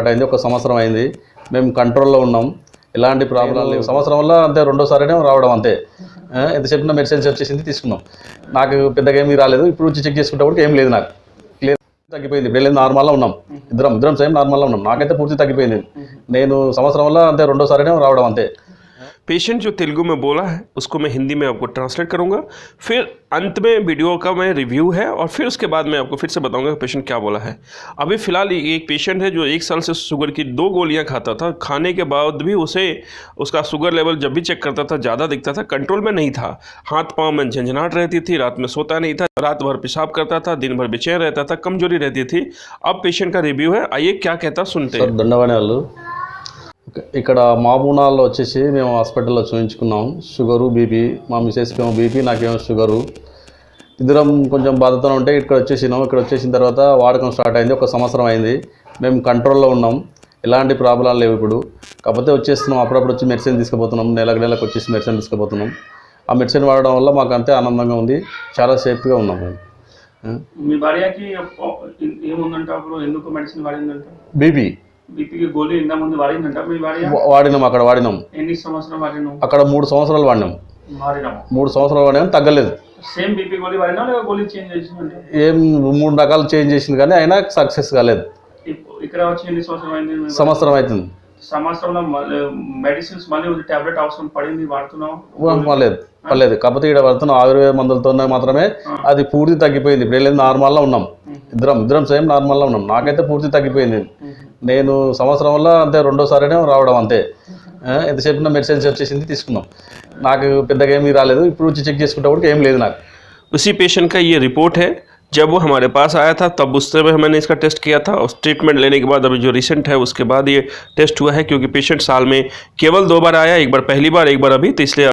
Start అయింది, 1 సంవత్సరం అయింది. మేము కంట్రోల్లో ఉన్నాం, ఎలాంటి ప్రాబ్లం లేవు. సంవత్సరం వల్ల అంతే, రెండోసారినే రావడం అంతే. ఎంత చెప్పినా మెడిసిన్స్ వచ్చేసింది, తీసుకున్నాం. నాకు పెద్దగా ఏమీ రాలేదు. ఇప్పుడు వచ్చి చెక్ చేసుకుంటే ఏం లేదు, నాకు క్లియర్ తగ్గిపోయింది. ఇప్పుడు నార్మల్గా ఉన్నాం, ఇద్దరం సేమ్ నార్మల్గా ఉన్నాం. నాకైతే పూర్తి తగ్గిపోయింది. నేను సంవత్సరం వల్ల అంతే, రెండోసారినే రావడం అంతే. पेशेंट जो तेलुगु में बोला है उसको मैं हिंदी में आपको ट्रांसलेट करूंगा, फिर अंत में वीडियो का मैं रिव्यू है और फिर उसके बाद मैं आपको फिर से बताऊंगा कि पेशेंट क्या बोला है। अभी फ़िलहाल एक पेशेंट है जो 1 साल से शुगर की 2 गोलियां खाता था, खाने के बाद भी उसे उसका शुगर लेवल जब भी चेक करता था ज़्यादा दिखता था, कंट्रोल में नहीं था। हाथ पाँव में झंझनाहट रहती थी, रात में सोता नहीं था, रात भर पेशाब करता था, दिन भर बेचैन रहता था, कमजोरी रहती थी। अब पेशेंट का रिव्यू है, आइए क्या कहता सुनते हैं। దండవాణాలు ఇక్కడ మాబూనాల్లో వచ్చేసి మేము హాస్పిటల్లో చూపించుకున్నాం. షుగరు, బీపీ, మా మిసెస్కి ఏమో బీపీ, నాకేమో షుగరు. ఇద్దరం కొంచెం బాధతో ఉంటే ఇక్కడ వచ్చేసినాం. ఇక్కడ వచ్చేసిన తర్వాత వాడకం స్టార్ట్ అయింది, 1 సంవత్సరం అయింది. మేము కంట్రోల్లో ఉన్నాం, ఎలాంటి ప్రాబ్లం లేవు. ఇప్పుడు కాకపోతే వచ్చేస్తున్నాం, అప్పుడప్పుడు వచ్చి మెడిసిన్ తీసుకుపోతున్నాం. నెలకు వచ్చేసి మెడిసిన్ తీసుకుపోతున్నాం. ఆ మెడిసిన్ వాడడం వల్ల మాకు అంతే ఆనందంగా ఉంది, చాలా సేఫ్గా ఉన్నాం మేము. మీ భార్యకి ఏముందంట, అప్పుడు ఎందుకు మెడిసిన్ వాడిందంట? బీపీ, బీపీకి గోళీ ఇంత ముందు వాడిందంట మీ భార్య? వాడినాం, అక్కడ వాడినాం. ఎన్ని సంవత్సరాలు వాడినాం? అక్కడ 3 సంవత్సరాలు వాడినాం. 3 సంవత్సరాలు వాడినాం, తగ్గలేదు. సేమ్ బీపీ గోళీ వాడినా లేదా గోళీ చేంజ్ చేసిందంటే? ఏం 3 రకాలు చేంజ్ చేసింది కానీ అయినా సక్సెస్ కాలేదు. ఇక్కడ వచ్చి ఎన్ని సంవత్సరం అయింది? సంవత్సరం అవుతుంది. సంవత్సరంలో మెడిసిన్స్ మళ్ళీ టాబ్లెట్ అవసరం పడింది, వాడుతున్నాం? పర్లేదు. కాకపోతే ఇక్కడ పడుతున్న ఆయుర్వేద మందులతో మాత్రమే అది పూర్తి తగ్గిపోయింది. ఇప్పుడు నార్మల్గా ఉన్నాం, ఇద్దరం సేమ్ నార్మల్గా ఉన్నాం. నాకైతే పూర్తి తగ్గిపోయింది. నేను సంవత్సరం వల్ల అంతే, రెండోసారినే రావడం అంతే. ఎంత చెప్పినా మెడిసిన్స్ వచ్చేసింది, తీసుకున్నాం. నాకు పెద్దగా ఏమీ రాలేదు. ఇప్పుడు వచ్చి చెక్ చేసుకుంటే ఏం లేదు నాకు. उसी पेशेंट का ये रिपोर्ट है। जब वो हमारे पास आया था तब उस समय मैंने इसका टेस्ट किया था, और ट्रीटमेंट लेने के बाद अभी जो रिसेंट है उसके बाद ये टेस्ट हुआ है, क्योंकि पेशेंट साल में केवल 2 बार आया, एक बार पहली बार, एक बार अभी, तो इसलिए